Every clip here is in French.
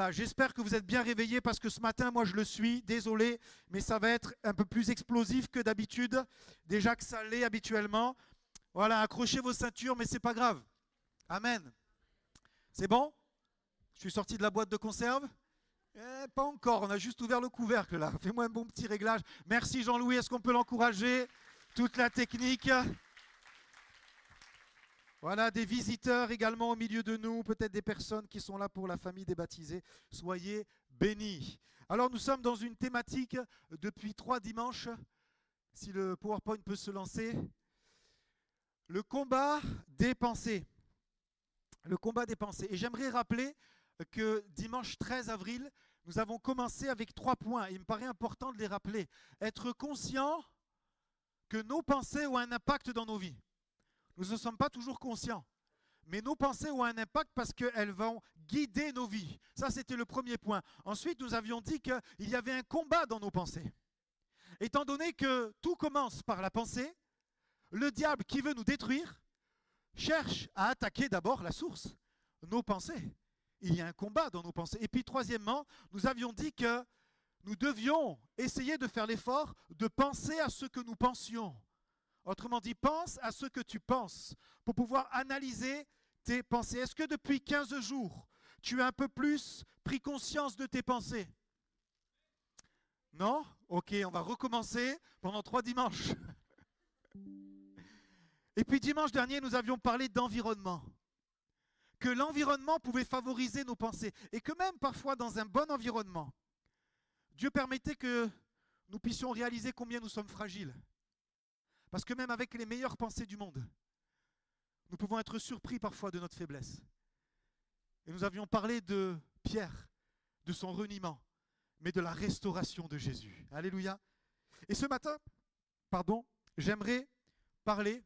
Voilà, j'espère que vous êtes bien réveillés parce que ce matin, moi je le suis, désolé, mais ça va être un peu plus explosif que d'habitude, déjà que ça l'est habituellement. Voilà, accrochez vos ceintures, mais c'est pas grave. Amen. C'est bon? Je suis sorti de la boîte de conserve? Pas encore, on a juste ouvert le couvercle là. Fais-moi un bon petit réglage. Merci Jean-Louis, est-ce qu'on peut l'encourager? Toute la technique. Voilà, des visiteurs également au milieu de nous, peut-être des personnes qui sont là pour la famille des baptisés. Soyez bénis. Alors nous sommes dans une thématique depuis 3 dimanches, si le PowerPoint peut se lancer. Le combat des pensées. Le combat des pensées. Et j'aimerais rappeler que dimanche 13 avril, nous avons commencé avec 3 points. Il me paraît important de les rappeler. Être conscient que nos pensées ont un impact dans nos vies. Nous ne sommes pas toujours conscients. Mais nos pensées ont un impact parce qu'elles vont guider nos vies. Ça, c'était le premier point. Ensuite, nous avions dit qu'il y avait un combat dans nos pensées. Étant donné que tout commence par la pensée, le diable qui veut nous détruire cherche à attaquer d'abord la source, nos pensées. Il y a un combat dans nos pensées. Et puis, troisièmement, nous avions dit que nous devions essayer de faire l'effort de penser à ce que nous pensions. Autrement dit, pense à ce que tu penses pour pouvoir analyser tes pensées. Est-ce que depuis 15 jours, tu as un peu plus pris conscience de tes pensées? Non? Ok, on va recommencer pendant 3 dimanches. Et puis dimanche dernier, nous avions parlé d'environnement. Que l'environnement pouvait favoriser nos pensées. Et que même parfois dans un bon environnement, Dieu permettait que nous puissions réaliser combien nous sommes fragiles. Parce que même avec les meilleures pensées du monde, nous pouvons être surpris parfois de notre faiblesse. Et nous avions parlé de Pierre, de son reniement, mais de la restauration de Jésus. Alléluia. Et ce matin, j'aimerais parler,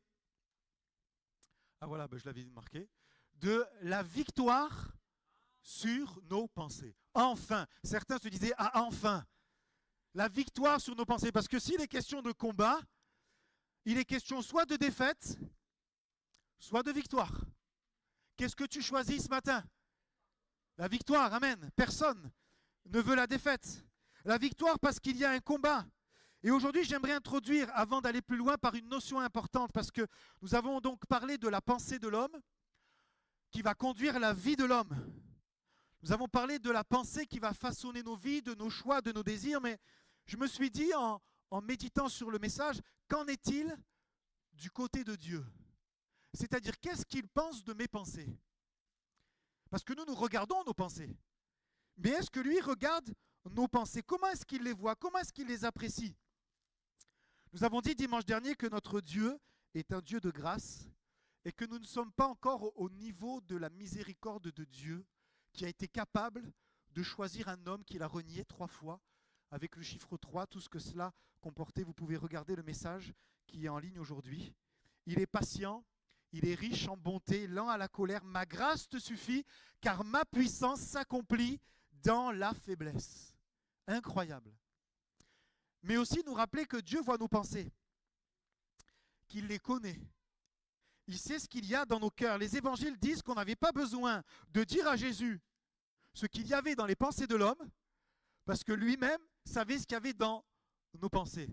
je l'avais marqué, de la victoire sur nos pensées. Enfin, certains se disaient, enfin, la victoire sur nos pensées. Parce que s'il est question de combat, il est question soit de défaite, soit de victoire. Qu'est-ce que tu choisis ce matin? La victoire, amen. Personne ne veut la défaite. La victoire parce qu'il y a un combat. Et aujourd'hui, j'aimerais introduire, avant d'aller plus loin, par une notion importante, parce que nous avons donc parlé de la pensée de l'homme qui va conduire la vie de l'homme. Nous avons parlé de la pensée qui va façonner nos vies, de nos choix, de nos désirs, mais je me suis dit en méditant sur le message, qu'en est-il du côté de Dieu? C'est-à-dire, qu'est-ce qu'il pense de mes pensées? Parce que nous regardons nos pensées. Mais est-ce que lui regarde nos pensées? Comment est-ce qu'il les voit? Comment est-ce qu'il les apprécie? Nous avons dit dimanche dernier que notre Dieu est un Dieu de grâce et que nous ne sommes pas encore au niveau de la miséricorde de Dieu qui a été capable de choisir un homme qu'il a renié 3 fois avec le chiffre 3, tout ce que cela comportait. Vous pouvez regarder le message qui est en ligne aujourd'hui. Il est patient, il est riche en bonté, lent à la colère. Ma grâce te suffit, car ma puissance s'accomplit dans la faiblesse. Incroyable. Mais aussi nous rappeler que Dieu voit nos pensées, qu'il les connaît. Il sait ce qu'il y a dans nos cœurs. Les évangiles disent qu'on n'avait pas besoin de dire à Jésus ce qu'il y avait dans les pensées de l'homme, parce que lui-même savait ce qu'il y avait dans nos pensées.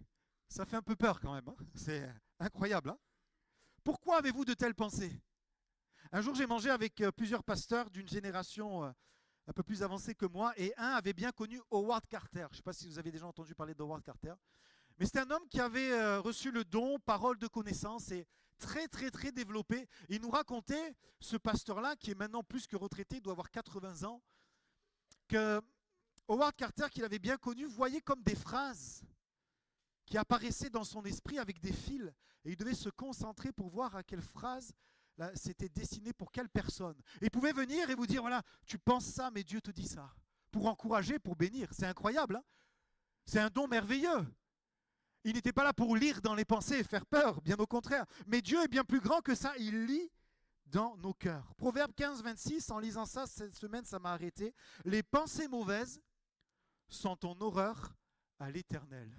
Ça fait un peu peur quand même, hein. C'est incroyable. Hein. Pourquoi avez-vous de telles pensées? Un jour, j'ai mangé avec plusieurs pasteurs d'une génération un peu plus avancée que moi, et un avait bien connu Howard Carter. Je ne sais pas si vous avez déjà entendu parler d'Howard Carter. Mais c'est un homme qui avait reçu le don, parole de connaissance, et très, très, très développé. Il nous racontait, ce pasteur-là, qui est maintenant plus que retraité, il doit avoir 80 ans, que Howard Carter, qu'il avait bien connu, voyait comme des phrases qui apparaissaient dans son esprit avec des fils. Et il devait se concentrer pour voir à quelle phrase c'était destiné pour quelle personne. Et il pouvait venir et vous dire, voilà, tu penses ça, mais Dieu te dit ça. Pour encourager, pour bénir. C'est incroyable. Hein. C'est un don merveilleux. Il n'était pas là pour lire dans les pensées et faire peur, bien au contraire. Mais Dieu est bien plus grand que ça. Il lit dans nos cœurs. Proverbe 15, 26, en lisant ça cette semaine, ça m'a arrêté. Les pensées mauvaises sont en horreur à l'Éternel.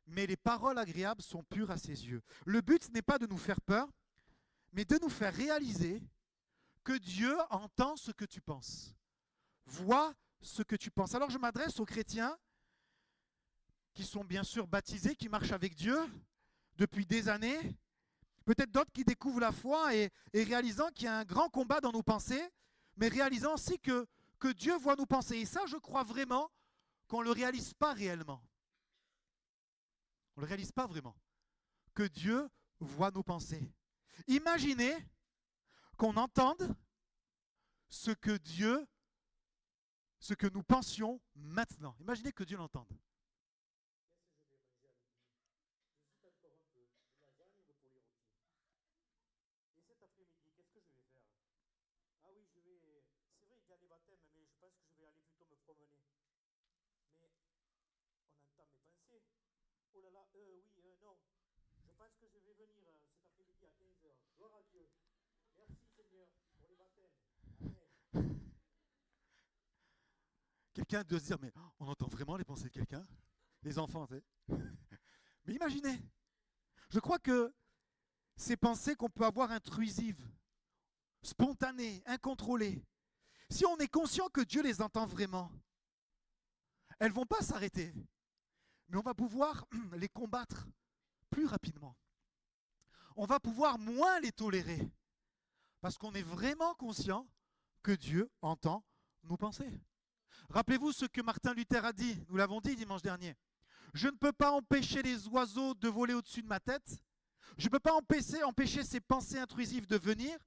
Mais les paroles agréables sont pures à ses yeux. Le but, ce n'est pas de nous faire peur, mais de nous faire réaliser que Dieu entend ce que tu penses. voit ce que tu penses. Alors je m'adresse aux chrétiens qui sont bien sûr baptisés, qui marchent avec Dieu depuis des années, peut-être d'autres qui découvrent la foi et réalisant qu'il y a un grand combat dans nos pensées, mais réalisant aussi que Dieu voit nos pensées. Et ça, je crois vraiment qu'on ne le réalise pas réellement. On ne le réalise pas vraiment. Que Dieu voit nos pensées. Imaginez qu'on entende ce que nous pensions maintenant. Imaginez que Dieu l'entende. Oh là là, non. Je pense que je vais venir cet après-midi à 15 heures. Gloire à Dieu. Merci Seigneur pour les baptêmes. Amen. Quelqu'un doit se dire, mais on entend vraiment les pensées de quelqu'un? Les enfants, tu sais. Mais imaginez, je crois que ces pensées qu'on peut avoir intrusives, spontanées, incontrôlées, si on est conscient que Dieu les entend vraiment, elles ne vont pas s'arrêter, mais on va pouvoir les combattre plus rapidement. On va pouvoir moins les tolérer, parce qu'on est vraiment conscient que Dieu entend nos pensées. Rappelez-vous ce que Martin Luther a dit, nous l'avons dit dimanche dernier. Je ne peux pas empêcher les oiseaux de voler au-dessus de ma tête. Je ne peux pas empêcher ces pensées intrusives de venir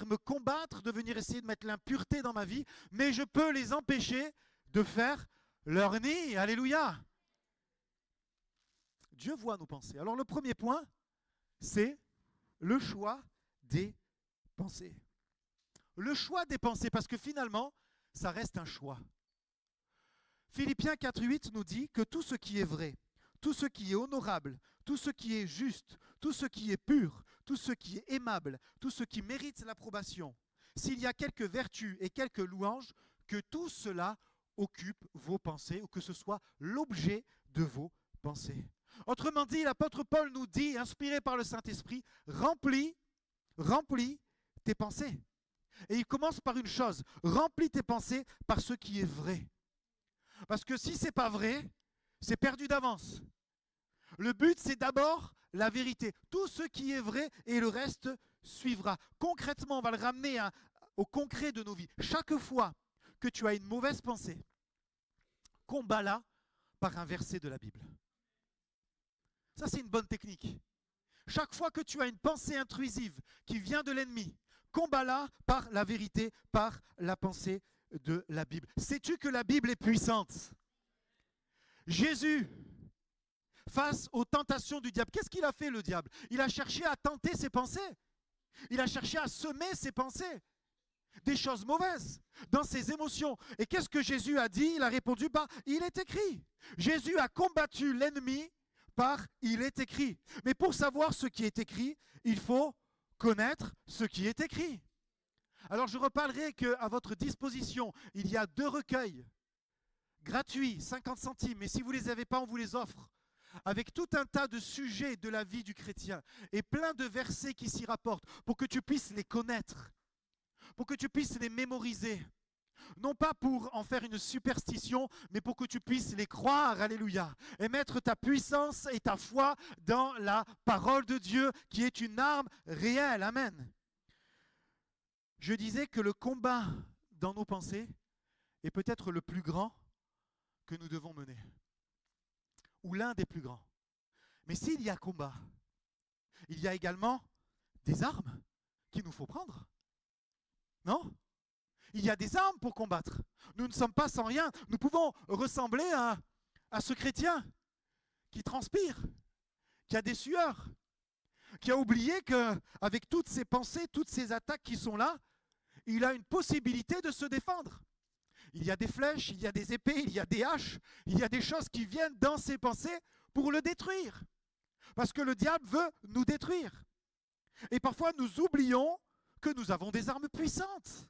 me combattre, de venir essayer de mettre l'impureté dans ma vie, mais je peux les empêcher de faire leur nid. Alléluia. Dieu voit nos pensées. Alors le premier point, c'est le choix des pensées. Le choix des pensées, parce que finalement, ça reste un choix. Philippiens 4.8 nous dit que tout ce qui est vrai, tout ce qui est honorable, tout ce qui est juste, tout ce qui est pur, tout ce qui est aimable, tout ce qui mérite l'approbation, s'il y a quelques vertus et quelques louanges, que tout cela occupe vos pensées ou que ce soit l'objet de vos pensées. Autrement dit, l'apôtre Paul nous dit, inspiré par le Saint-Esprit, remplis tes pensées. Et il commence par une chose, remplis tes pensées par ce qui est vrai. Parce que si ce n'est pas vrai, c'est perdu d'avance. Le but, c'est d'abord la vérité. Tout ce qui est vrai et le reste suivra. Concrètement, on va le ramener au concret de nos vies. Chaque fois que tu as une mauvaise pensée, combat-la par un verset de la Bible. Ça, c'est une bonne technique. Chaque fois que tu as une pensée intrusive qui vient de l'ennemi, combat-la par la vérité, par la pensée de la Bible. Sais-tu que la Bible est puissante? Jésus, face aux tentations du diable, qu'est-ce qu'il a fait le diable? Il a cherché à tenter ses pensées. Il a cherché à semer ses pensées. Des choses mauvaises dans ses émotions. Et qu'est-ce que Jésus a dit? Il a répondu par « il est écrit ». Jésus a combattu l'ennemi par « il est écrit ». Mais pour savoir ce qui est écrit, il faut connaître ce qui est écrit. Alors je reparlerai qu'à votre disposition, il y a 2 recueils gratuits, 50 centimes, mais si vous ne les avez pas, on vous les offre, avec tout un tas de sujets de la vie du chrétien et plein de versets qui s'y rapportent pour que tu puisses les connaître, pour que tu puisses les mémoriser. Non pas pour en faire une superstition, mais pour que tu puisses les croire, alléluia, et mettre ta puissance et ta foi dans la parole de Dieu qui est une arme réelle, amen. Je disais que le combat dans nos pensées est peut-être le plus grand que nous devons mener, ou l'un des plus grands. Mais s'il y a combat, il y a également des armes qu'il nous faut prendre. Non ? Il y a des armes pour combattre. Nous ne sommes pas sans rien. Nous pouvons ressembler à ce chrétien qui transpire, qui a des sueurs, qui a oublié qu'avec toutes ces pensées, toutes ces attaques qui sont là, il a une possibilité de se défendre. Il y a des flèches, il y a des épées, il y a des haches, il y a des choses qui viennent dans ses pensées pour le détruire. Parce que le diable veut nous détruire. Et parfois nous oublions que nous avons des armes puissantes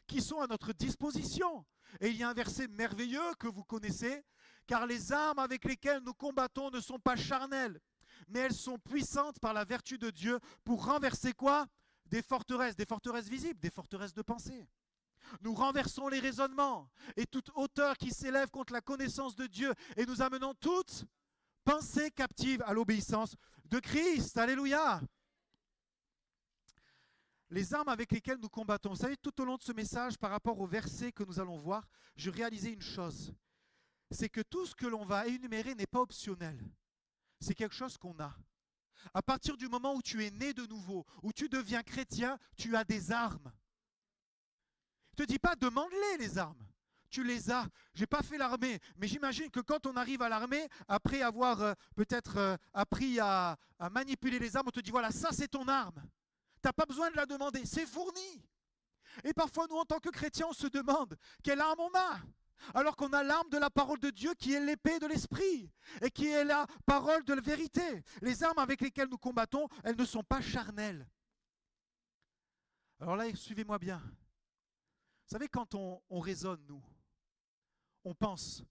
qui sont à notre disposition. Et il y a un verset merveilleux que vous connaissez, car les armes avec lesquelles nous combattons ne sont pas charnelles, mais elles sont puissantes par la vertu de Dieu pour renverser quoi? Des forteresses visibles, des forteresses de pensée. Nous renversons les raisonnements et toute hauteur qui s'élève contre la connaissance de Dieu et nous amenons toute pensée captive à l'obéissance de Christ. Alléluia. Les armes avec lesquelles nous combattons. Vous savez, tout au long de ce message, par rapport au verset que nous allons voir, je réalisais une chose. C'est que tout ce que l'on va énumérer n'est pas optionnel. C'est quelque chose qu'on a. À partir du moment où tu es né de nouveau, où tu deviens chrétien, tu as des armes. Je ne te dis pas, demande-les armes. Tu les as. Je n'ai pas fait l'armée, mais j'imagine que quand on arrive à l'armée, après avoir peut-être appris à manipuler les armes, on te dit, voilà, ça c'est ton arme. Tu n'as pas besoin de la demander, c'est fourni. Et parfois, nous, en tant que chrétiens, on se demande, quelle arme on a ? Alors qu'on a l'arme de la parole de Dieu qui est l'épée de l'esprit et qui est la parole de la vérité. Les armes avec lesquelles nous combattons, elles ne sont pas charnelles. Alors là, suivez-moi bien. Vous savez, quand on raisonne, nous, on pense,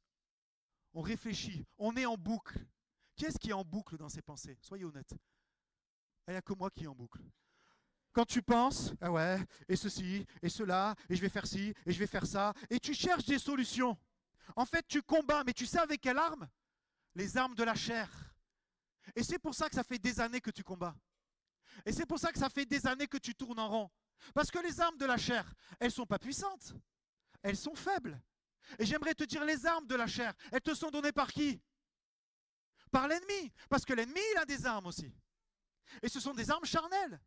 on réfléchit, on est en boucle. Qui est-ce qui est en boucle dans ses pensées ? Soyez honnêtes. Il n'y a que moi qui est en boucle. Quand tu penses, ah ouais, et ceci, et cela, et je vais faire ci, et je vais faire ça, et tu cherches des solutions. En fait, tu combats, mais tu sais avec quelle arme ? Les armes de la chair. Et c'est pour ça que ça fait des années que tu combats. Et c'est pour ça que ça fait des années que tu tournes en rond. Parce que les armes de la chair, elles ne sont pas puissantes. Elles sont faibles. Et j'aimerais te dire, les armes de la chair, elles te sont données par qui ? Par l'ennemi. Parce que l'ennemi, il a des armes aussi. Et ce sont des armes charnelles.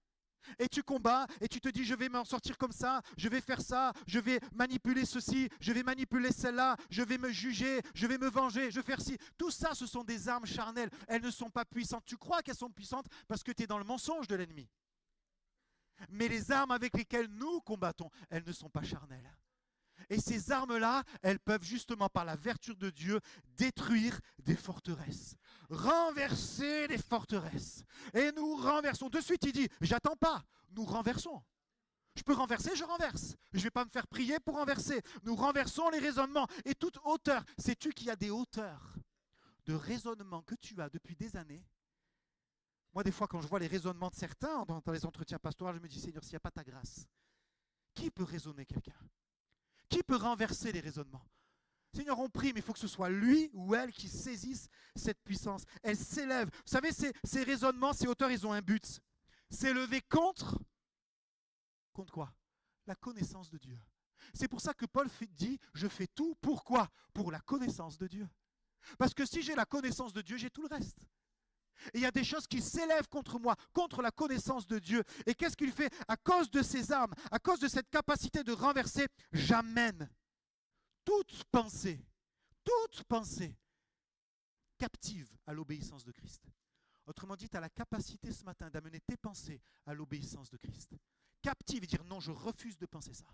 Et tu combats et tu te dis je vais m'en sortir comme ça, je vais faire ça, je vais manipuler ceci, je vais manipuler celle-là, je vais me juger, je vais me venger, je vais faire ci. Tout ça, ce sont des armes charnelles. Elles ne sont pas puissantes. Tu crois qu'elles sont puissantes parce que tu es dans le mensonge de l'ennemi. Mais les armes avec lesquelles nous combattons, elles ne sont pas charnelles. Et ces armes-là, elles peuvent justement par la vertu de Dieu détruire des forteresses, renverser des forteresses. Et nous renversons. De suite, il dit, j'attends pas, nous renversons. Je peux renverser, je renverse. Je ne vais pas me faire prier pour renverser. Nous renversons les raisonnements. Et toute hauteur, sais-tu qu'il y a des hauteurs de raisonnement que tu as depuis des années ? Moi, des fois, quand je vois les raisonnements de certains dans les entretiens pastoraux, je me dis, Seigneur, s'il n'y a pas ta grâce, qui peut raisonner quelqu'un ? Qui peut renverser les raisonnements ? Seigneur, on prie, mais il faut que ce soit lui ou elle qui saisisse cette puissance. Elle s'élève. Vous savez, ces raisonnements, ces hauteurs, ils ont un but. S'élever contre quoi ? La connaissance de Dieu. C'est pour ça que Paul dit, je fais tout, pourquoi ? Pour la connaissance de Dieu. Parce que si j'ai la connaissance de Dieu, j'ai tout le reste. Et il y a des choses qui s'élèvent contre moi, contre la connaissance de Dieu. Et qu'est-ce qu'il fait ? À cause de ces armes, à cause de cette capacité de renverser, j'amène toute pensée captive à l'obéissance de Christ. Autrement dit, tu as la capacité ce matin d'amener tes pensées à l'obéissance de Christ. Captive et dire non, je refuse de penser ça.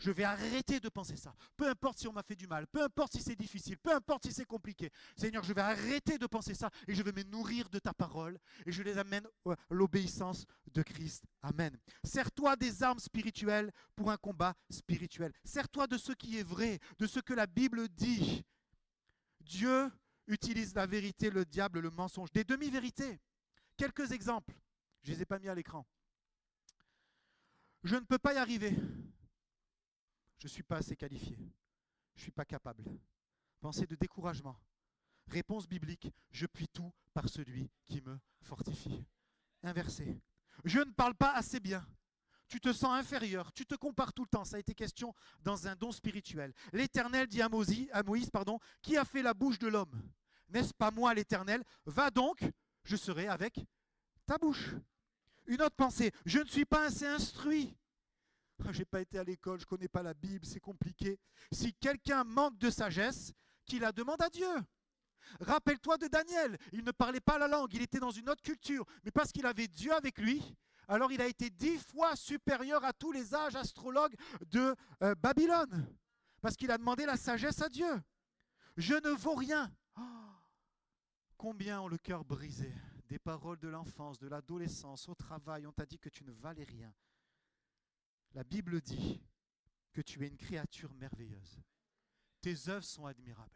Je vais arrêter de penser ça. Peu importe si on m'a fait du mal, peu importe si c'est difficile, peu importe si c'est compliqué. Seigneur, je vais arrêter de penser ça et je vais me nourrir de ta parole et je les amène à l'obéissance de Christ. Amen. Sers-toi des armes spirituelles pour un combat spirituel. Sers-toi de ce qui est vrai, de ce que la Bible dit. Dieu utilise la vérité, le diable, le mensonge. Des demi-vérités. Quelques exemples. Je ne les ai pas mis à l'écran. Je ne peux pas y arriver. Je ne suis pas assez qualifié. Je ne suis pas capable. Pensée de découragement. Réponse biblique, je puis tout par celui qui me fortifie. Inversé. Je ne parle pas assez bien. Tu te sens inférieur, tu te compares tout le temps. Ça a été question dans un don spirituel. L'Éternel dit à Moïse, qui a fait la bouche de l'homme ? N'est-ce pas moi l'Éternel ? Va donc, je serai avec ta bouche. Une autre pensée, je ne suis pas assez instruit. Je n'ai pas été à l'école, je ne connais pas la Bible, c'est compliqué. Si quelqu'un manque de sagesse, qu'il la demande à Dieu. Rappelle-toi de Daniel, il ne parlait pas la langue, il était dans une autre culture, mais parce qu'il avait Dieu avec lui, alors il a été 10 fois supérieur à tous les âges astrologues de Babylone, parce qu'il a demandé la sagesse à Dieu. Je ne vaux rien. Oh, combien ont le cœur brisé, des paroles de l'enfance, de l'adolescence, au travail, on t'a dit que tu ne valais rien. La Bible dit que tu es une créature merveilleuse. Tes œuvres sont admirables.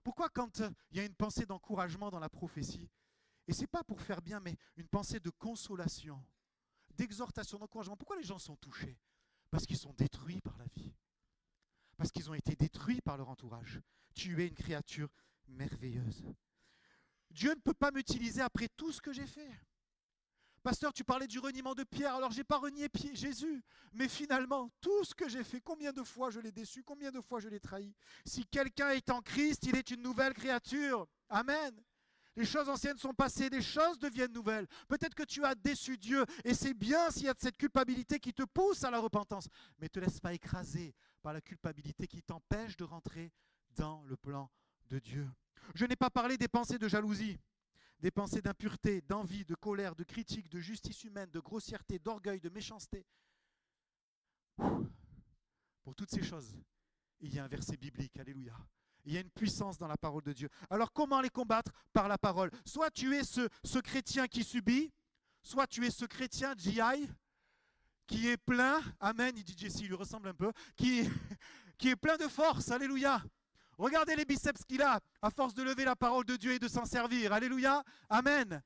Pourquoi quand il y a une pensée d'encouragement dans la prophétie, et ce n'est pas pour faire bien, mais une pensée de consolation, d'exhortation, d'encouragement, pourquoi les gens sont touchés ? Parce qu'ils sont détruits par la vie. parce qu'ils ont été détruits par leur entourage. Tu es une créature merveilleuse. Dieu ne peut pas m'utiliser après tout ce que j'ai fait. Pasteur, tu parlais du reniement de Pierre, alors je n'ai pas renié Jésus, mais finalement, tout ce que j'ai fait, combien de fois je l'ai déçu, combien de fois je l'ai trahi. Si quelqu'un est en Christ, il est une nouvelle créature. Amen. Les choses anciennes sont passées, des choses deviennent nouvelles. Peut-être que tu as déçu Dieu, et c'est bien s'il y a cette culpabilité qui te pousse à la repentance, mais ne te laisse pas écraser par la culpabilité qui t'empêche de rentrer dans le plan de Dieu. Je n'ai pas parlé des pensées de jalousie, des pensées d'impureté, d'envie, de colère, de critique, de justice humaine, de grossièreté, d'orgueil, de méchanceté. Pour toutes ces choses, il y a un verset biblique, alléluia. Il y a une puissance dans la parole de Dieu. Alors comment les combattre? Par la parole. Soit tu es ce chrétien qui subit, soit tu es ce chrétien GI qui est plein, amen, il dit Jesse, il lui ressemble un peu, qui est plein de force, alléluia. Regardez les biceps qu'il a, à force de lever la parole de Dieu et de s'en servir, alléluia, amen.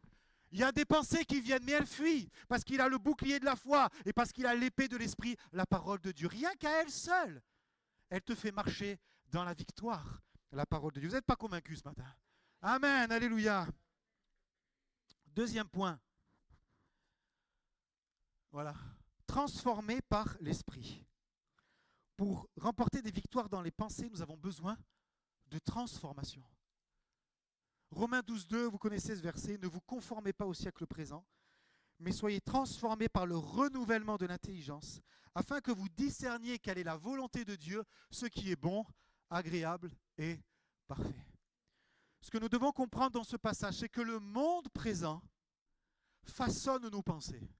Il y a des pensées qui viennent, mais elles fuient, parce qu'il a le bouclier de la foi, et parce qu'il a l'épée de l'esprit, la parole de Dieu. Rien qu'à elle seule, elle te fait marcher dans la victoire, la parole de Dieu. Vous n'êtes pas convaincus ce matin? Amen, alléluia. Deuxième point. Voilà. Transformé par l'esprit. Pour remporter des victoires dans les pensées, nous avons besoin de transformation. Romains 12,2, vous connaissez ce verset, ne vous conformez pas au siècle présent, mais soyez transformés par le renouvellement de l'intelligence, afin que vous discerniez quelle est la volonté de Dieu, ce qui est bon, agréable et parfait. Ce que nous devons comprendre dans ce passage, c'est que le monde présent façonne nos pensées.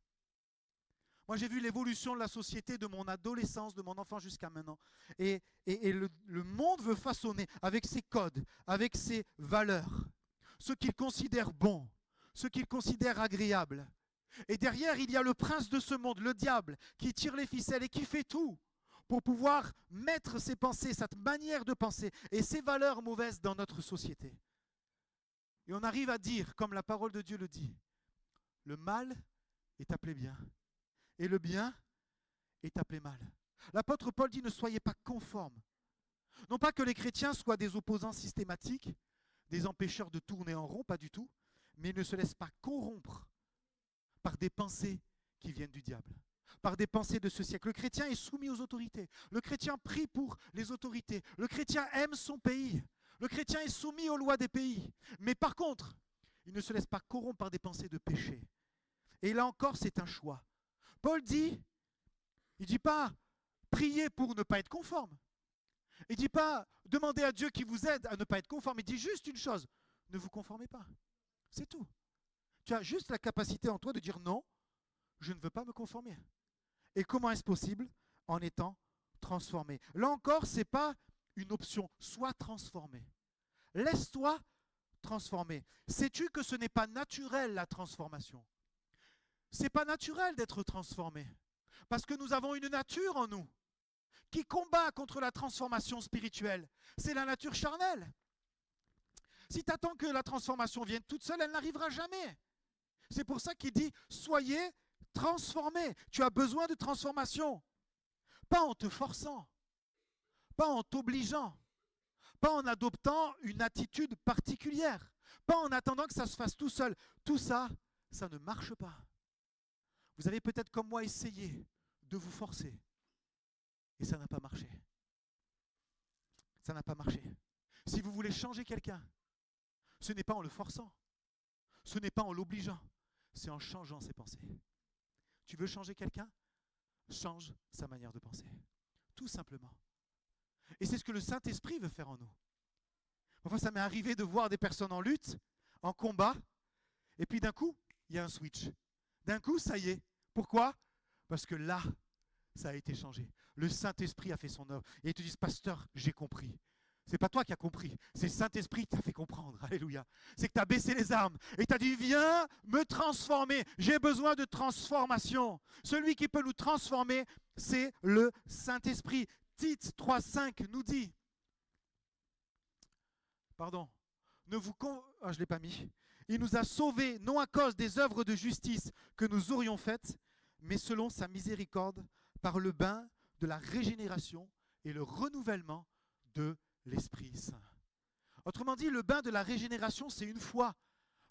Moi, j'ai vu l'évolution de la société de mon adolescence, de mon enfance jusqu'à maintenant. Et le monde veut façonner avec ses codes, avec ses valeurs, ce qu'il considère bon, ce qu'il considère agréable. Et derrière, il y a le prince de ce monde, le diable, qui tire les ficelles et qui fait tout pour pouvoir mettre ses pensées, cette manière de penser et ses valeurs mauvaises dans notre société. Et on arrive à dire, comme la parole de Dieu le dit, le mal est appelé bien. Et le bien est appelé mal. L'apôtre Paul dit, ne soyez pas conformes. Non pas que les chrétiens soient des opposants systématiques, des empêcheurs de tourner en rond, pas du tout, mais ils ne se laissent pas corrompre par des pensées qui viennent du diable, par des pensées de ce siècle. Le chrétien est soumis aux autorités. Le chrétien prie pour les autorités. Le chrétien aime son pays. Le chrétien est soumis aux lois des pays. Mais par contre, il ne se laisse pas corrompre par des pensées de péché. Et là encore, c'est un choix. Paul dit, il ne dit pas priez pour ne pas être conforme. Il ne dit pas demandez à Dieu qui vous aide à ne pas être conforme. Il dit juste une chose, ne vous conformez pas. C'est tout. Tu as juste la capacité en toi de dire non, je ne veux pas me conformer. Et comment est-ce possible? En étant transformé. Là encore, ce n'est pas une option, sois transformé. Laisse-toi transformer. Sais-tu que ce n'est pas naturel la transformation? Ce n'est pas naturel d'être transformé. Parce que nous avons une nature en nous qui combat contre la transformation spirituelle. C'est la nature charnelle. Si tu attends que la transformation vienne toute seule, elle n'arrivera jamais. C'est pour ça qu'il dit, soyez transformés. Tu as besoin de transformation. Pas en te forçant, pas en t'obligeant, pas en adoptant une attitude particulière, pas en attendant que ça se fasse tout seul. Tout ça, ça ne marche pas. Vous avez peut-être comme moi essayé de vous forcer et ça n'a pas marché. Ça n'a pas marché. Si vous voulez changer quelqu'un, ce n'est pas en le forçant, ce n'est pas en l'obligeant, c'est en changeant ses pensées. Tu veux changer quelqu'un? Change sa manière de penser. Tout simplement. Et c'est ce que le Saint-Esprit veut faire en nous. Enfin, ça m'est arrivé de voir des personnes en lutte, en combat, et puis d'un coup, il y a un switch. D'un coup, ça y est. Pourquoi? Parce que là, ça a été changé. Le Saint-Esprit a fait son œuvre. Et ils te disent, pasteur, j'ai compris. Ce n'est pas toi qui as compris, c'est le Saint-Esprit qui t'a fait comprendre. Alléluia. C'est que tu as baissé les armes et tu as dit, viens me transformer. J'ai besoin de transformation. Celui qui peut nous transformer, c'est le Saint-Esprit. Tite 3,5 nous dit, je ne l'ai pas mis. Il nous a sauvés, non à cause des œuvres de justice que nous aurions faites, mais selon sa miséricorde, par le bain de la régénération et le renouvellement de l'Esprit Saint. Autrement dit, le bain de la régénération, c'est une fois,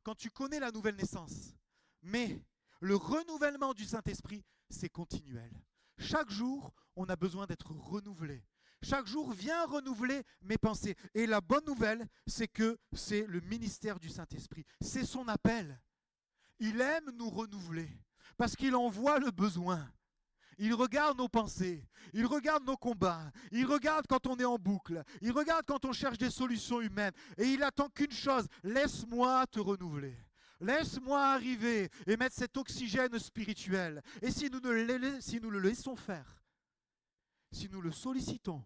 quand tu connais la nouvelle naissance. Mais le renouvellement du Saint-Esprit, c'est continuel. Chaque jour, on a besoin d'être renouvelé. Chaque jour vient renouveler mes pensées. Et la bonne nouvelle, c'est que c'est le ministère du Saint-Esprit. C'est son appel. Il aime nous renouveler parce qu'il en voit le besoin. Il regarde nos pensées, il regarde nos combats, il regarde quand on est en boucle, il regarde quand on cherche des solutions humaines. Et il attend qu'une chose, laisse-moi te renouveler. Laisse-moi arriver et mettre cet oxygène spirituel. Et si nous le laissons faire, si nous le sollicitons,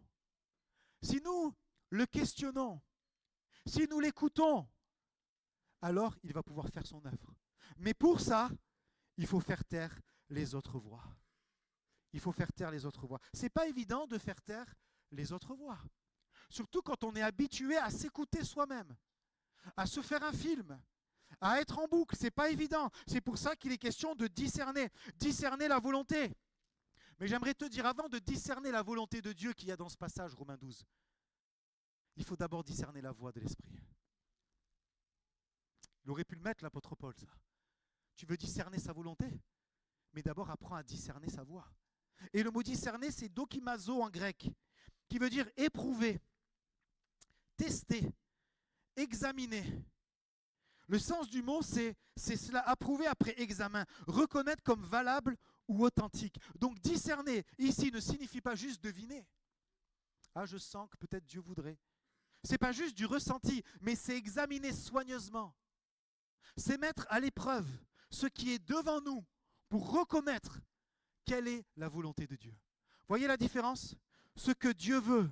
si nous le questionnons, si nous l'écoutons, alors il va pouvoir faire son œuvre. Mais pour ça, il faut faire taire les autres voix. Il faut faire taire les autres voix. Ce n'est pas évident de faire taire les autres voix. Surtout quand on est habitué à s'écouter soi-même, à se faire un film, à être en boucle. Ce n'est pas évident. C'est pour ça qu'il est question de discerner la volonté. Mais j'aimerais te dire, avant de discerner la volonté de Dieu qu'il y a dans ce passage, Romains 12, il faut d'abord discerner la voix de l'Esprit. Il aurait pu le mettre, l'apôtre Paul, ça. Tu veux discerner sa volonté, mais d'abord apprends à discerner sa voix. Et le mot discerner, c'est dokimazo en grec, qui veut dire éprouver, tester, examiner. Le sens du mot, c'est cela, approuver après examen, reconnaître comme valable ou authentique. Donc discerner, ici, ne signifie pas juste deviner. Ah, je sens que peut-être Dieu voudrait. Ce n'est pas juste du ressenti, mais c'est examiner soigneusement. C'est mettre à l'épreuve ce qui est devant nous pour reconnaître quelle est la volonté de Dieu. Voyez la différence? Ce que Dieu veut,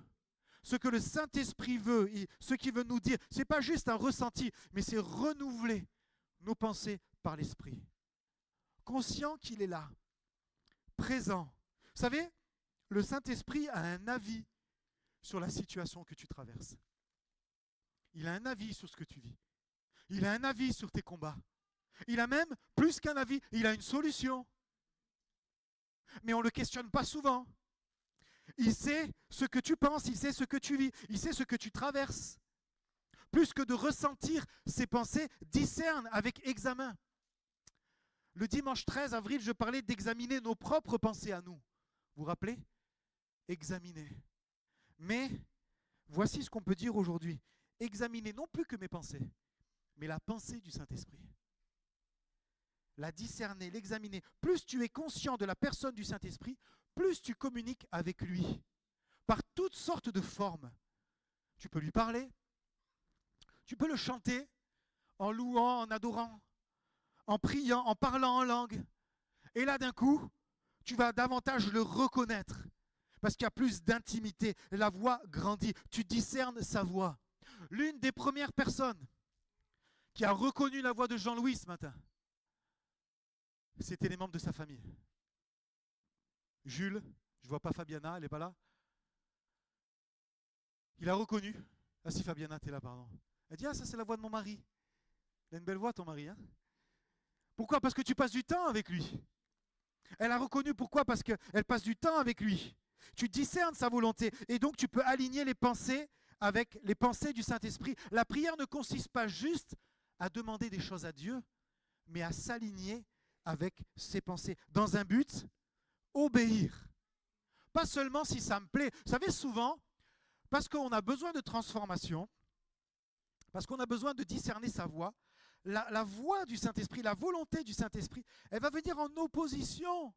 ce que le Saint-Esprit veut, ce qu'il veut nous dire, ce n'est pas juste un ressenti, mais c'est renouveler nos pensées par l'Esprit. Conscient qu'il est là, présent. Vous savez, le Saint-Esprit a un avis sur la situation que tu traverses. Il a un avis sur ce que tu vis. Il a un avis sur tes combats. Il a même, plus qu'un avis, il a une solution. Mais on ne le questionne pas souvent. Il sait ce que tu penses, il sait ce que tu vis, il sait ce que tu traverses. Plus que de ressentir ses pensées, discerne avec examen. Le dimanche 13 avril, je parlais d'examiner nos propres pensées à nous. Vous vous rappelez? Examiner. Mais voici ce qu'on peut dire aujourd'hui. Examiner non plus que mes pensées, mais la pensée du Saint-Esprit. La discerner, l'examiner. Plus tu es conscient de la personne du Saint-Esprit, plus tu communiques avec lui, par toutes sortes de formes. Tu peux lui parler, tu peux le chanter, en louant, en adorant, en priant, en parlant en langue. Et là, d'un coup, tu vas davantage le reconnaître, parce qu'il y a plus d'intimité. La voix grandit, tu discernes sa voix. L'une des premières personnes qui a reconnu la voix de Jean-Louis ce matin, c'était les membres de sa famille. Jules, je ne vois pas Fabiana, elle n'est pas là. Il a reconnu. Ah si, Fabiana, tu es là, pardon. Elle dit, ah ça c'est la voix de mon mari. Il a une belle voix ton mari. Hein? Pourquoi? Parce que tu passes du temps avec lui. Elle a reconnu pourquoi? Parce qu'elle passe du temps avec lui. Tu discernes sa volonté et donc tu peux aligner les pensées avec les pensées du Saint-Esprit. La prière ne consiste pas juste à demander des choses à Dieu, mais à s'aligner avec ses pensées. Dans un but, obéir. Pas seulement si ça me plaît. Vous savez, souvent, parce qu'on a besoin de transformation, parce qu'on a besoin de discerner sa voix, la voix du Saint-Esprit, la volonté du Saint-Esprit, elle va venir en opposition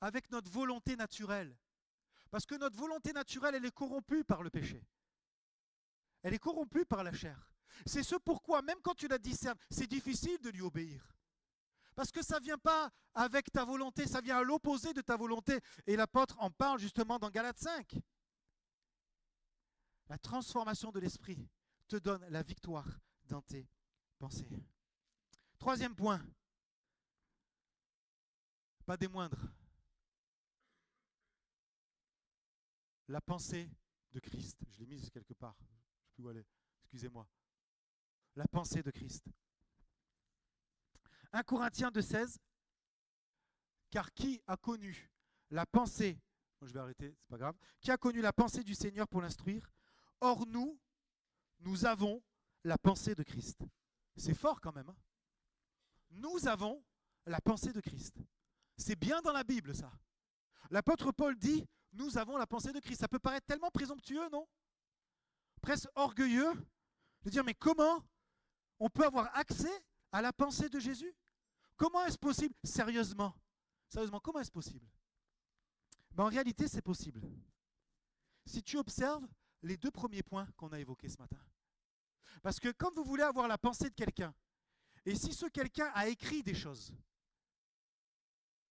avec notre volonté naturelle. Parce que notre volonté naturelle, elle est corrompue par le péché. Elle est corrompue par la chair. C'est ce pourquoi, même quand tu la discernes, c'est difficile de lui obéir. Parce que ça ne vient pas avec ta volonté, ça vient à l'opposé de ta volonté. Et l'apôtre en parle justement dans Galates 5. La transformation de l'esprit te donne la victoire dans tes pensées. Troisième point, pas des moindres, la pensée de Christ. Je l'ai mise quelque part, je ne sais plus où elle est, excusez-moi. La pensée de Christ. 1 Corinthiens 2,16, car qui a connu la pensée, je vais arrêter, c'est pas grave. Qui a connu la pensée du Seigneur pour l'instruire? Or nous avons la pensée de Christ. C'est fort quand même. Hein. Nous avons la pensée de Christ. C'est bien dans la Bible, ça. L'apôtre Paul dit, nous avons la pensée de Christ. Ça peut paraître tellement présomptueux, non? Presque orgueilleux de dire, mais comment on peut avoir accès à la pensée de Jésus? Comment est-ce possible? Sérieusement, comment est-ce possible? En réalité, c'est possible. Si tu observes les 2 premiers points qu'on a évoqués ce matin. Parce que quand vous voulez avoir la pensée de quelqu'un, et si ce quelqu'un a écrit des choses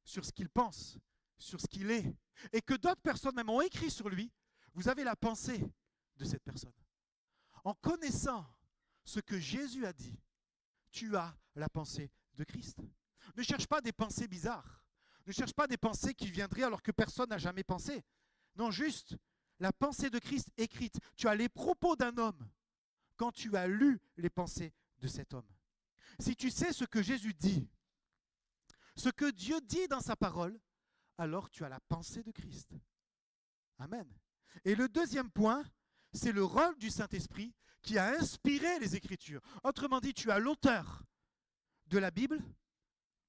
sur ce qu'il pense, sur ce qu'il est, et que d'autres personnes même ont écrit sur lui, vous avez la pensée de cette personne. En connaissant ce que Jésus a dit, tu as la pensée de Christ. Ne cherche pas des pensées bizarres. Ne cherche pas des pensées qui viendraient alors que personne n'a jamais pensé. Non, juste la pensée de Christ écrite. Tu as les propos d'un homme quand tu as lu les pensées de cet homme. Si tu sais ce que Jésus dit, ce que Dieu dit dans sa parole, alors tu as la pensée de Christ. Amen. Et le deuxième point, c'est le rôle du Saint-Esprit qui a inspiré les Écritures. Autrement dit, tu as l'auteur de la Bible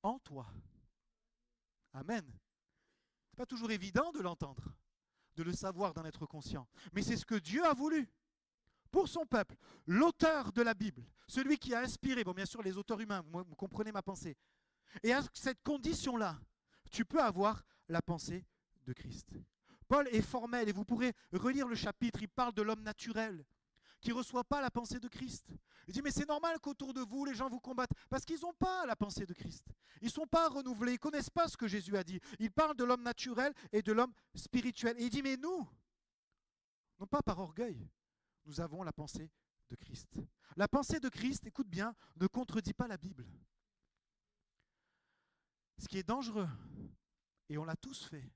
en toi. Amen. Ce n'est pas toujours évident de l'entendre, de le savoir, d'en être conscient. Mais c'est ce que Dieu a voulu pour son peuple. L'auteur de la Bible, celui qui a inspiré, bon bien sûr les auteurs humains, vous comprenez ma pensée. Et à cette condition-là, tu peux avoir la pensée de Christ. Paul est formel et vous pourrez relire le chapitre, il parle de l'homme naturel qui ne reçoit pas la pensée de Christ. Il dit mais c'est normal qu'autour de vous les gens vous combattent parce qu'ils n'ont pas la pensée de Christ. Ils ne sont pas renouvelés, ils ne connaissent pas ce que Jésus a dit. Il parle de l'homme naturel et de l'homme spirituel. Et il dit mais nous, non pas par orgueil, nous avons la pensée de Christ. La pensée de Christ, écoute bien, ne contredit pas la Bible. Ce qui est dangereux, et on l'a tous fait,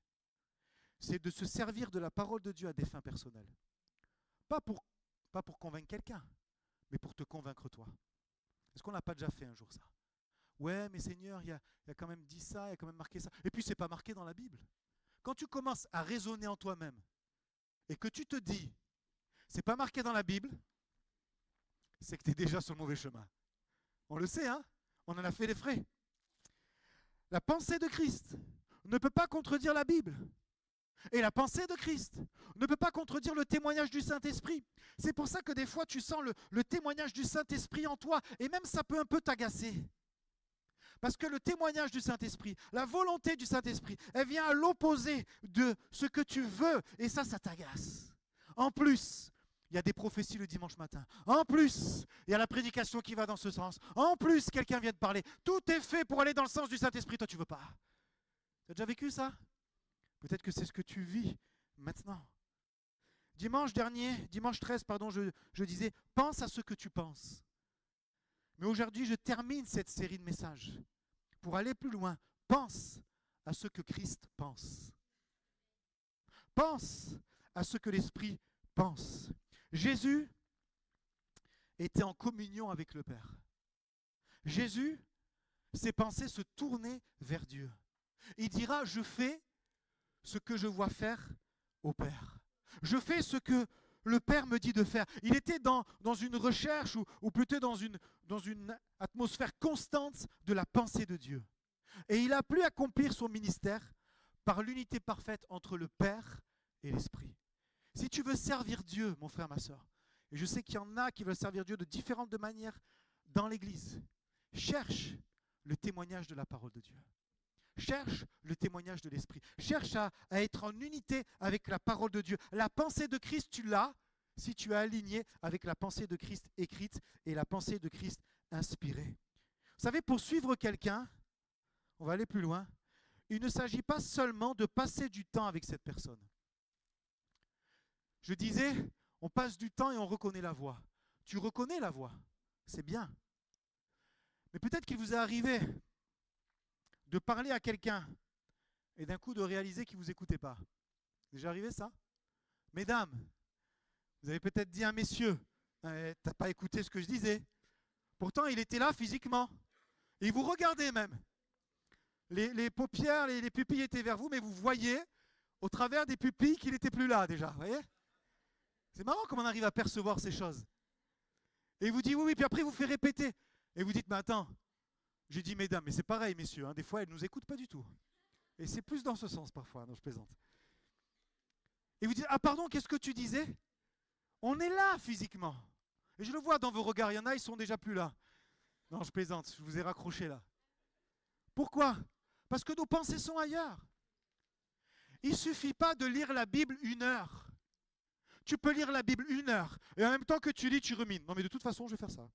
c'est de se servir de la parole de Dieu à des fins personnelles. Pas pour convaincre quelqu'un, mais pour te convaincre toi. Est-ce qu'on n'a pas déjà fait un jour ça? Ouais, mais Seigneur, il y a quand même dit ça, il y a quand même marqué ça. Et puis, ce n'est pas marqué dans la Bible. Quand tu commences à raisonner en toi-même et que tu te dis, c'est pas marqué dans la Bible, c'est que tu es déjà sur le mauvais chemin. On le sait, hein? On en a fait les frais. La pensée de Christ ne peut pas contredire la Bible. Et la pensée de Christ ne peut pas contredire le témoignage du Saint-Esprit. C'est pour ça que des fois tu sens le témoignage du Saint-Esprit en toi, et même ça peut un peu t'agacer. Parce que le témoignage du Saint-Esprit, la volonté du Saint-Esprit, elle vient à l'opposé de ce que tu veux, et ça t'agace. En plus, il y a des prophéties le dimanche matin. En plus, il y a la prédication qui va dans ce sens. En plus, quelqu'un vient de parler. Tout est fait pour aller dans le sens du Saint-Esprit, toi tu ne veux pas. Tu as déjà vécu ça? Peut-être que c'est ce que tu vis maintenant. Dimanche 13, je disais, pense à ce que tu penses. Mais aujourd'hui, je termine cette série de messages. Pour aller plus loin, pense à ce que Christ pense. Pense à ce que l'Esprit pense. Jésus était en communion avec le Père. Jésus, ses pensées se tournaient vers Dieu. Il dira, je fais ce que je vois faire au Père. Je fais ce que le Père me dit de faire. Il était dans une recherche ou plutôt dans une atmosphère constante de la pensée de Dieu. Et il a pu accomplir son ministère par l'unité parfaite entre le Père et l'Esprit. Si tu veux servir Dieu, mon frère, ma soeur, et je sais qu'il y en a qui veulent servir Dieu de différentes manières dans l'Église, cherche le témoignage de la parole de Dieu. Cherche le témoignage de l'Esprit. Cherche à être en unité avec la parole de Dieu. La pensée de Christ, tu l'as si tu es aligné avec la pensée de Christ écrite et la pensée de Christ inspirée. Vous savez, pour suivre quelqu'un, on va aller plus loin, il ne s'agit pas seulement de passer du temps avec cette personne. Je disais, on passe du temps et on reconnaît la voix. Tu reconnais la voix, c'est bien. Mais peut-être qu'il vous est arrivé de parler à quelqu'un et d'un coup de réaliser qu'il ne vous écoutait pas. C'est déjà arrivé ça? Mesdames, vous avez peut-être dit à un messieurs, t'as pas écouté ce que je disais. Pourtant, il était là physiquement. Et il vous regardait même. Les paupières, les pupilles étaient vers vous, mais vous voyez au travers des pupilles qu'il n'était plus là déjà. Vous voyez? C'est marrant comment on arrive à percevoir ces choses. Et il vous dit oui, oui, puis après il vous fait répéter. Et vous dites, mais attends, j'ai dit mesdames, mais c'est pareil messieurs, hein, des fois elles ne nous écoutent pas du tout. Et c'est plus dans ce sens parfois, non je plaisante. Et vous dites, ah pardon, qu'est-ce que tu disais? On est là physiquement. Et je le vois dans vos regards, il y en a, ils sont déjà plus là. Non, je plaisante, je vous ai raccroché là. Pourquoi? Parce que nos pensées sont ailleurs. Il ne suffit pas de lire la Bible 1 heure. Tu peux lire la Bible 1 heure, et en même temps que tu lis, tu rumines. Non mais de toute façon, je vais faire ça.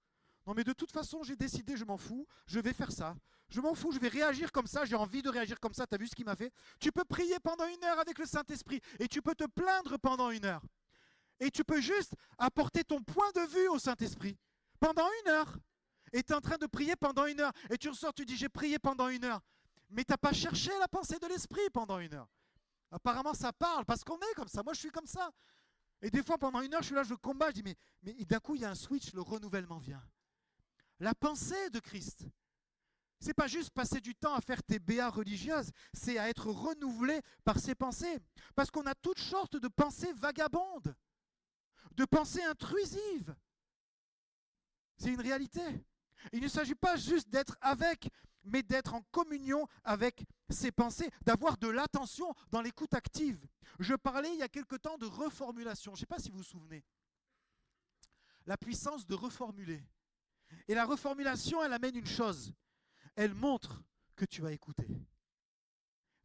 Non mais de toute façon, j'ai décidé, je m'en fous, je vais faire ça. Je m'en fous, je vais réagir comme ça, j'ai envie de réagir comme ça, t'as vu ce qu'il m'a fait? Tu peux prier pendant 1 heure avec le Saint-Esprit, et tu peux te plaindre pendant 1 heure. Et tu peux juste apporter ton point de vue au Saint-Esprit pendant 1 heure. Et tu es en train de prier pendant 1 heure. Et tu ressors, tu dis, j'ai prié pendant 1 heure. Mais tu n'as pas cherché la pensée de l'Esprit pendant 1 heure. Apparemment, ça parle parce qu'on est comme ça. Moi, je suis comme ça. Et des fois, pendant 1 heure, je suis là, je combats. Je dis, mais d'un coup, il y a un switch, le renouvellement vient. La pensée de Christ. Ce n'est pas juste passer du temps à faire tes béas religieuses, c'est à être renouvelé par ses pensées. Parce qu'on a toutes sortes de pensées vagabondes, de pensées intrusives. C'est une réalité. Il ne s'agit pas juste d'être avec, mais d'être en communion avec ses pensées, d'avoir de l'attention dans l'écoute active. Je parlais il y a quelque temps de reformulation. Je ne sais pas si vous vous souvenez. La puissance de reformuler. Et la reformulation, elle amène une chose. Elle montre que tu as écouté.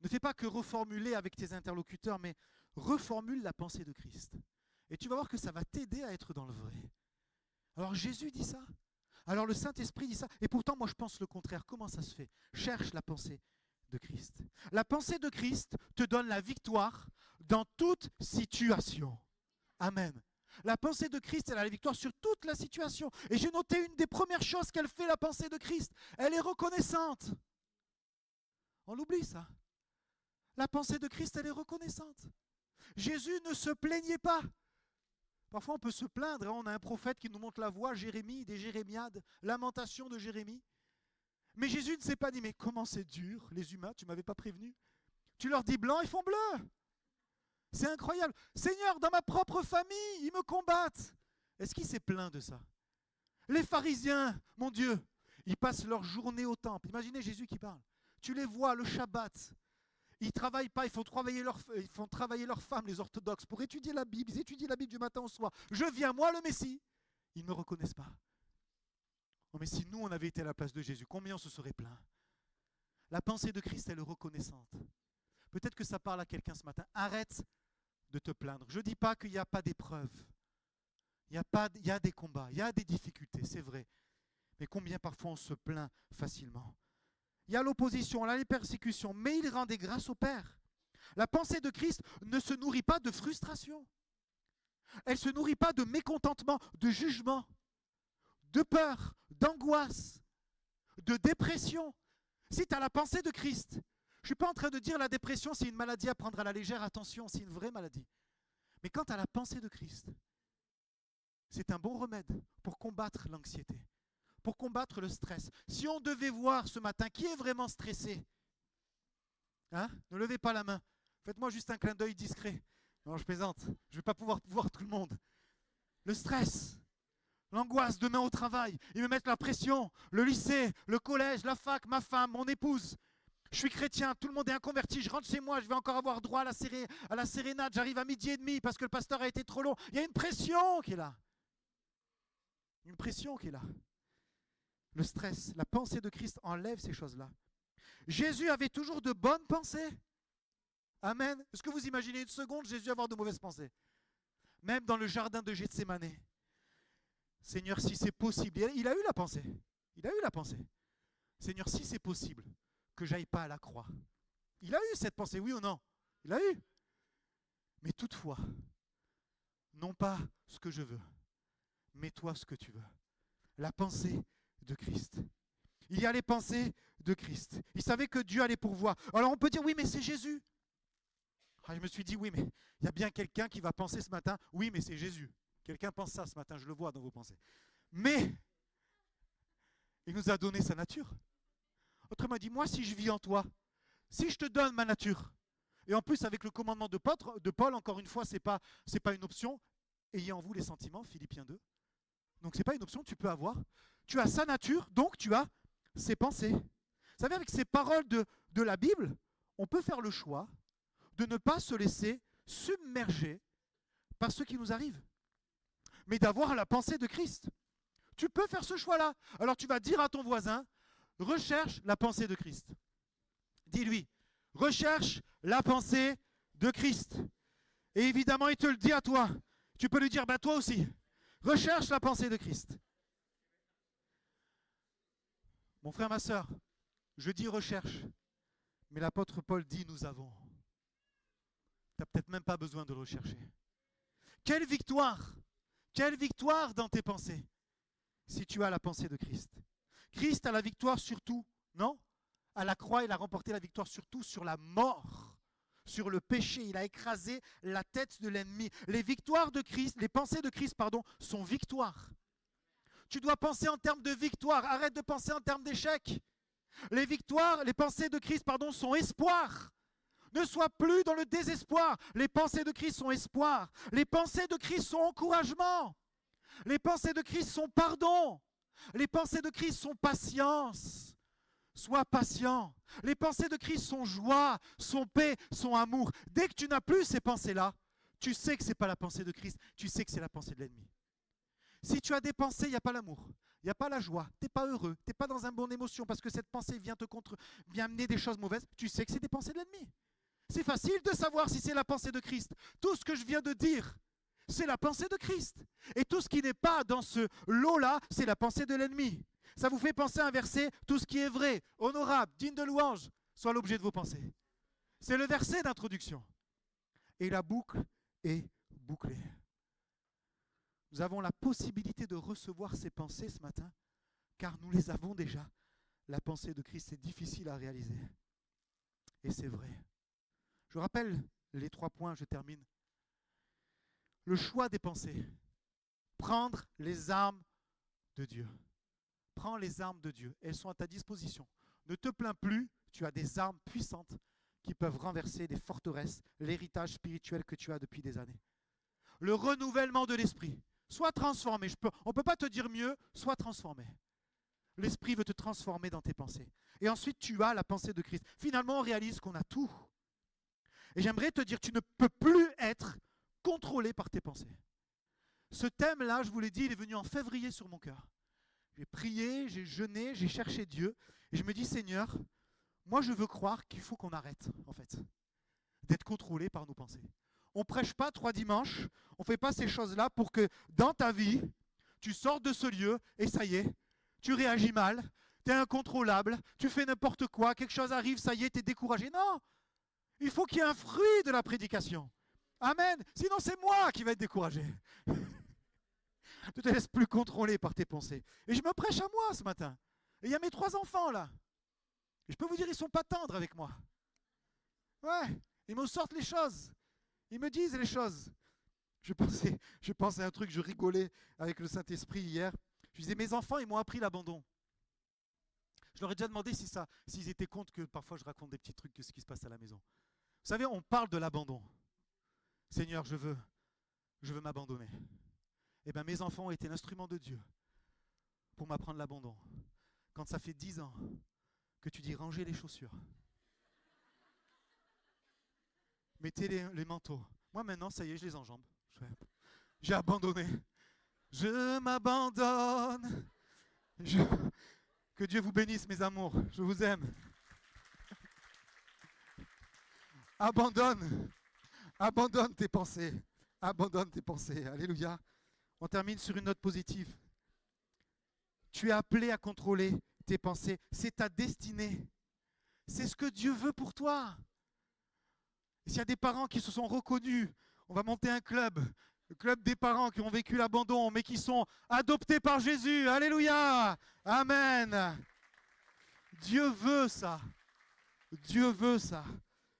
Ne fais pas que reformuler avec tes interlocuteurs, mais reformule la pensée de Christ. Et tu vas voir que ça va t'aider à être dans le vrai. Alors Jésus dit ça. Alors le Saint-Esprit dit ça. Et pourtant, moi, je pense le contraire. Comment ça se fait? Cherche la pensée de Christ. La pensée de Christ te donne la victoire dans toute situation. Amen. La pensée de Christ, elle a la victoire sur toute la situation. Et j'ai noté une des premières choses qu'elle fait, la pensée de Christ. Elle est reconnaissante. On l'oublie, ça. La pensée de Christ, elle est reconnaissante. Jésus ne se plaignait pas. Parfois, on peut se plaindre. On a un prophète qui nous montre la voie, Jérémie, des Jérémiades, lamentation de Jérémie. Mais Jésus ne s'est pas dit, mais comment c'est dur, les humains, tu ne m'avais pas prévenu. Tu leur dis blanc, ils font bleu. C'est incroyable. Seigneur, dans ma propre famille, ils me combattent. Est-ce qu'il s'est plaint de ça? Les pharisiens, mon Dieu, ils passent leur journée au temple. Imaginez Jésus qui parle. Tu les vois, le Shabbat. Ils ne travaillent pas, ils font travailler leurs femmes, les orthodoxes, pour étudier la Bible. Ils étudient la Bible du matin au soir. Je viens, moi, le Messie. Ils ne me reconnaissent pas. Non, mais si nous, on avait été à la place de Jésus, combien on se serait plaint? La pensée de Christ, elle est reconnaissante. Peut-être que ça parle à quelqu'un ce matin. Arrête de te plaindre. Je ne dis pas qu'il n'y a pas d'épreuves. Il y a des combats, il y a des difficultés, c'est vrai. Mais combien parfois on se plaint facilement? Il y a l'opposition, il y a les persécutions, mais il rend des grâces au Père. La pensée de Christ ne se nourrit pas de frustration. Elle ne se nourrit pas de mécontentement, de jugement, de peur, d'angoisse, de dépression. Si tu as la pensée de Christ, je ne suis pas en train de dire la dépression, c'est une maladie à prendre à la légère, attention, c'est une vraie maladie. Mais quand tu as la pensée de Christ, c'est un bon remède pour combattre l'anxiété, pour combattre le stress. Si on devait voir ce matin qui est vraiment stressé, hein, ne levez pas la main. Faites-moi juste un clin d'œil discret. Non, je plaisante. Je ne vais pas pouvoir voir tout le monde. Le stress, l'angoisse, demain au travail, ils me mettent la pression, le lycée, le collège, la fac, ma femme, mon épouse. Je suis chrétien, tout le monde est inconverti, je rentre chez moi, je vais encore avoir droit à la sérénade, j'arrive à 12h30 parce que le pasteur a été trop long. Il y a une pression qui est là. Une pression qui est là. Le stress, la pensée de Christ enlève ces choses-là. Jésus avait toujours de bonnes pensées. Amen. Est-ce que vous imaginez une seconde Jésus avoir de mauvaises pensées? Même dans le jardin de Gethsémane. Seigneur, si c'est possible. Il a eu la pensée. Il a eu la pensée. Seigneur, si c'est possible, que j'aille pas à la croix. Il a eu cette pensée, oui ou non? Il a eu. Mais toutefois, non pas ce que je veux, mais toi ce que tu veux. La pensée de Christ. Il y a les pensées de Christ. Il savait que Dieu allait pourvoir. Alors on peut dire, oui, mais c'est Jésus. Ah, je me suis dit, oui, mais il y a bien quelqu'un qui va penser ce matin, oui, mais c'est Jésus. Quelqu'un pense ça ce matin, je le vois dans vos pensées. Mais, il nous a donné sa nature. Autrement dit, moi, si je vis en toi, si je te donne ma nature, Et en plus, avec le commandement de Paul, encore une fois, c'est pas une option. Ayez en vous les sentiments, Philippiens 2. Donc ce n'est pas une option, tu peux avoir. Tu as sa nature, donc tu as ses pensées. Vous savez, avec ces paroles de la Bible, on peut faire le choix de ne pas se laisser submerger par ce qui nous arrive, mais d'avoir la pensée de Christ. Tu peux faire ce choix-là. Alors tu vas dire à ton voisin, recherche la pensée de Christ. Dis-lui, recherche la pensée de Christ. Et évidemment, il te le dit à toi. Tu peux lui dire, toi aussi, recherche la pensée de Christ. Mon frère, ma sœur, je dis recherche, mais l'apôtre Paul dit nous avons. Tu n'as peut-être même pas besoin de le rechercher. Quelle victoire dans tes pensées, si tu as la pensée de Christ. Christ a la victoire sur tout, non? À la croix, il a remporté la victoire surtout sur la mort, sur le péché. Il a écrasé la tête de l'ennemi. Les victoires de Christ, les pensées de Christ, sont victoires. Tu dois penser en termes de victoire. Arrête de penser en termes d'échec. Les victoires, les pensées de Christ, sont espoir. Ne sois plus dans le désespoir. Les pensées de Christ sont espoir. Les pensées de Christ sont encouragement. Les pensées de Christ sont pardon. Les pensées de Christ sont patience. Sois patient. Les pensées de Christ sont joie, sont paix, sont amour. Dès que tu n'as plus ces pensées-là, tu sais que ce n'est pas la pensée de Christ, tu sais que c'est la pensée de l'ennemi. Si tu as des pensées, il n'y a pas l'amour, il n'y a pas la joie, tu n'es pas heureux, tu n'es pas dans une bonne émotion parce que cette pensée vient amener des choses mauvaises, tu sais que c'est des pensées de l'ennemi. C'est facile de savoir si c'est la pensée de Christ. Tout ce que je viens de dire, c'est la pensée de Christ. Et tout ce qui n'est pas dans ce lot-là, c'est la pensée de l'ennemi. Ça vous fait penser à un verset, tout ce qui est vrai, honorable, digne de louange, soit l'objet de vos pensées. C'est le verset d'introduction. Et la boucle est bouclée. Nous avons la possibilité de recevoir ces pensées ce matin, car nous les avons déjà. La pensée de Christ, c'est difficile à réaliser. Et c'est vrai. Je rappelle les 3 points, je termine. Le choix des pensées. Prendre les armes de Dieu. Prends les armes de Dieu. Elles sont à ta disposition. Ne te plains plus, tu as des armes puissantes qui peuvent renverser les forteresses, l'héritage spirituel que tu as depuis des années. Le renouvellement de l'esprit. Sois transformé. On ne peut pas te dire mieux, sois transformé. L'esprit veut te transformer dans tes pensées. Et ensuite, tu as la pensée de Christ. Finalement, on réalise qu'on a tout. Et j'aimerais te dire, tu ne peux plus être contrôlé par tes pensées. Ce thème-là, je vous l'ai dit, il est venu en février sur mon cœur. J'ai prié, j'ai jeûné, j'ai cherché Dieu. Et je me dis, Seigneur, moi je veux croire qu'il faut qu'on arrête, en fait, d'être contrôlé par nos pensées. On ne prêche pas 3 dimanches, on ne fait pas ces choses-là pour que dans ta vie, tu sortes de ce lieu et ça y est, tu réagis mal, tu es incontrôlable, tu fais n'importe quoi, quelque chose arrive, ça y est, tu es découragé. Non, il faut qu'il y ait un fruit de la prédication. Amen. Sinon, c'est moi qui vais être découragé. Tu ne te laisses plus contrôler par tes pensées. Et je me prêche à moi ce matin. Et il y a mes 3 enfants là. Et je peux vous dire, ils ne sont pas tendres avec moi. Ouais, ils me sortent les choses. Ils me disent les choses. Je pensais à un truc, je rigolais avec le Saint-Esprit hier. Je disais, mes enfants, ils m'ont appris l'abandon. Je leur ai déjà demandé s'ils étaient compte que parfois je raconte des petits trucs de ce qui se passe à la maison. Vous savez, on parle de l'abandon. Seigneur, je veux m'abandonner. Eh bien, mes enfants ont été l'instrument de Dieu pour m'apprendre l'abandon. Quand ça fait 10 ans que tu dis rangez les chaussures, mettez les manteaux. Moi maintenant, ça y est, je les enjambe. J'ai abandonné. Je m'abandonne. Que Dieu vous bénisse, mes amours. Je vous aime. Abandonne tes pensées. Abandonne tes pensées. Alléluia. On termine sur une note positive. Tu es appelé à contrôler tes pensées. C'est ta destinée. C'est ce que Dieu veut pour toi. S'il y a des parents qui se sont reconnus, on va monter un club. Le club des parents qui ont vécu l'abandon, mais qui sont adoptés par Jésus. Alléluia. Amen. Dieu veut ça. Dieu veut ça.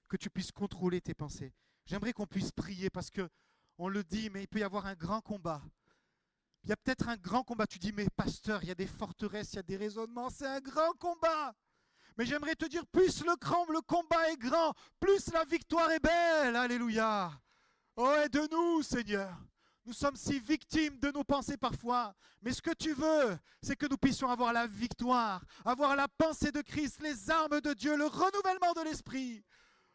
Que tu puisses contrôler tes pensées. J'aimerais qu'on puisse prier parce que on le dit, mais il peut y avoir un grand combat. Il y a peut-être un grand combat. Tu dis, mais pasteur, il y a des forteresses, il y a des raisonnements. C'est un grand combat. Mais j'aimerais te dire, plus le combat est grand, plus la victoire est belle. Alléluia. Oh, aide-nous, Seigneur. Nous sommes si victimes de nos pensées parfois. Mais ce que tu veux, c'est que nous puissions avoir la victoire, avoir la pensée de Christ, les armes de Dieu, le renouvellement de l'esprit.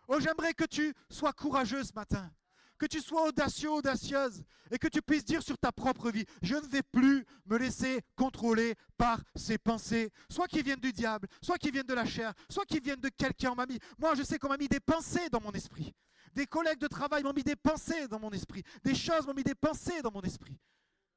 Oh, j'aimerais que tu sois courageux ce matin, que tu sois audacieux, audacieuse, et que tu puisses dire sur ta propre vie, je ne vais plus me laisser contrôler par ces pensées, soit qui viennent du diable, soit qui viennent de la chair, soit qui viennent de quelqu'un. On m'a mis, moi je sais qu'on m'a mis des pensées dans mon esprit. Des collègues de travail m'ont mis des pensées dans mon esprit. Des choses m'ont mis des pensées dans mon esprit.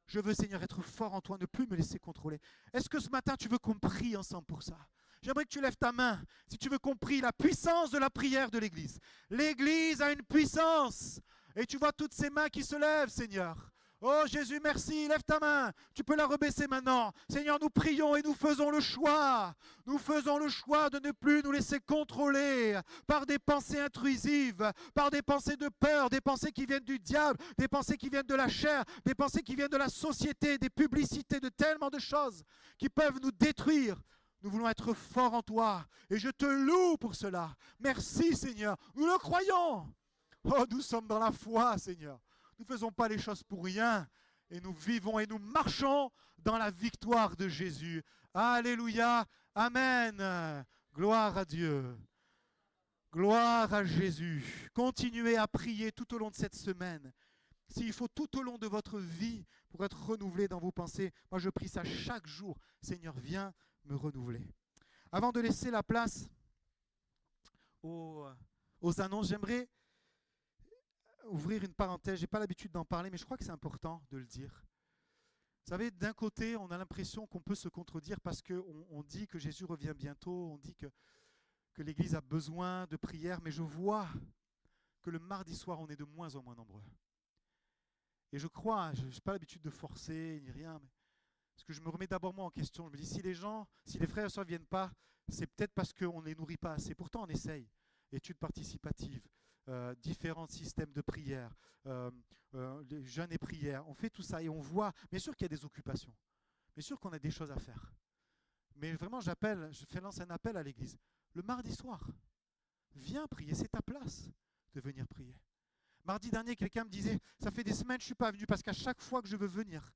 Je veux, Seigneur, être fort en toi, ne plus me laisser contrôler. Est-ce que ce matin, tu veux qu'on prie ensemble pour ça? J'aimerais que tu lèves ta main, si tu veux qu'on prie la puissance de la prière de l'Église. L'Église a une puissance. Et tu vois toutes ces mains qui se lèvent, Seigneur. Oh Jésus, merci, lève ta main. Tu peux la rebaisser maintenant. Seigneur, nous prions et nous faisons le choix. Nous faisons le choix de ne plus nous laisser contrôler par des pensées intrusives, par des pensées de peur, des pensées qui viennent du diable, des pensées qui viennent de la chair, des pensées qui viennent de la société, des publicités, de tellement de choses qui peuvent nous détruire. Nous voulons être forts en toi et je te loue pour cela. Merci Seigneur, nous le croyons. Oh, nous sommes dans la foi, Seigneur. Nous ne faisons pas les choses pour rien. Et nous vivons et nous marchons dans la victoire de Jésus. Alléluia. Amen. Gloire à Dieu. Gloire à Jésus. Continuez à prier tout au long de cette semaine. S'il faut tout au long de votre vie pour être renouvelé dans vos pensées, moi je prie ça chaque jour. Seigneur, viens me renouveler. Avant de laisser la place aux annonces, j'aimerais ouvrir une parenthèse. Je n'ai pas l'habitude d'en parler, mais je crois que c'est important de le dire. Vous savez, d'un côté, on a l'impression qu'on peut se contredire parce qu'on dit que Jésus revient bientôt, on dit que l'Église a besoin de prière, mais je vois que le mardi soir, on est de moins en moins nombreux. Et je crois, je n'ai pas l'habitude de forcer ni rien, mais parce que je me remets d'abord moi en question. Je me dis, si les frères et sœurs ne viennent pas, c'est peut-être parce qu'on ne les nourrit pas assez. Pourtant, on essaye. Études participatives, différents systèmes de prière, les jeûnes et prières. On fait tout ça et on voit, bien sûr qu'il y a des occupations. Bien sûr qu'on a des choses à faire. Mais vraiment, je lance un appel à l'Église. Le mardi soir, viens prier, c'est ta place de venir prier. Mardi dernier, quelqu'un me disait, ça fait des semaines que je ne suis pas venu parce qu'à chaque fois que je veux venir,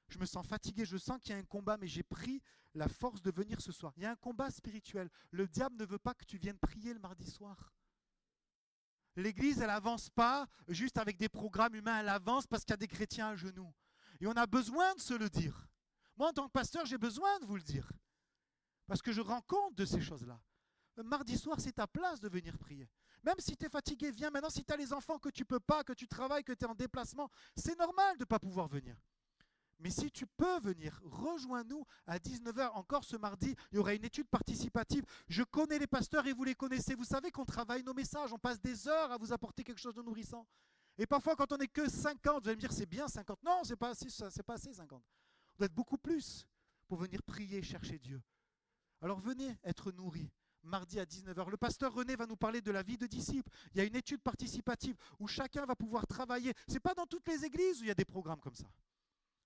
je me sens fatigué, je sens qu'il y a un combat, mais j'ai pris la force de venir ce soir. Il y a un combat spirituel. Le diable ne veut pas que tu viennes prier le mardi soir. L'Église, elle n'avance pas juste avec des programmes humains, elle avance parce qu'il y a des chrétiens à genoux. Et on a besoin de se le dire. Moi, en tant que pasteur, j'ai besoin de vous le dire. Parce que je rends compte de ces choses-là. Le mardi soir, c'est ta place de venir prier. Même si tu es fatigué, viens. Maintenant, si tu as les enfants que tu ne peux pas, que tu travailles, que tu es en déplacement, c'est normal de ne pas pouvoir venir. Mais si tu peux venir, rejoins-nous à 19h. Encore ce mardi, il y aura une étude participative. Je connais les pasteurs et vous les connaissez. Vous savez qu'on travaille nos messages. On passe des heures à vous apporter quelque chose de nourrissant. Et parfois, quand on n'est que 50, vous allez me dire, c'est bien 50. Non, c'est pas assez 50. On doit être beaucoup plus pour venir prier, chercher Dieu. Alors venez être nourris. Mardi à 19h. Le pasteur René va nous parler de la vie de disciple. Il y a une étude participative où chacun va pouvoir travailler. Ce n'est pas dans toutes les églises où il y a des programmes comme ça.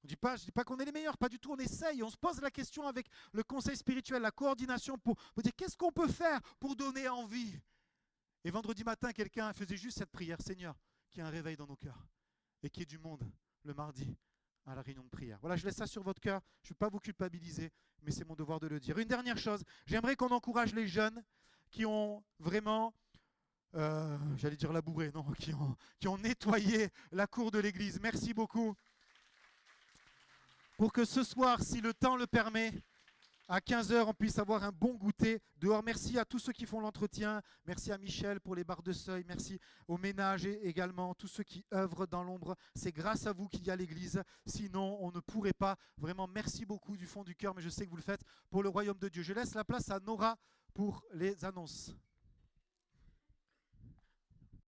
Je ne dis pas qu'on est les meilleurs, pas du tout, on essaye. On se pose la question avec le conseil spirituel, la coordination pour dire qu'est-ce qu'on peut faire pour donner envie. Et vendredi matin, quelqu'un faisait juste cette prière, Seigneur, qu'il y ait un réveil dans nos cœurs et qu'il y ait du monde le mardi à la réunion de prière. Voilà, je laisse ça sur votre cœur. Je ne veux pas vous culpabiliser, mais c'est mon devoir de le dire. Une dernière chose, j'aimerais qu'on encourage les jeunes qui ont vraiment, j'allais dire labouré, non, qui ont nettoyé la cour de l'église. Merci beaucoup. Pour que ce soir, si le temps le permet, à 15h, on puisse avoir un bon goûter dehors. Merci à tous ceux qui font l'entretien. Merci à Michel pour les barres de seuil. Merci aux ménages également, tous ceux qui œuvrent dans l'ombre. C'est grâce à vous qu'il y a l'église. Sinon, on ne pourrait pas. Vraiment, merci beaucoup du fond du cœur, mais je sais que vous le faites pour le royaume de Dieu. Je laisse la place à Nora pour les annonces.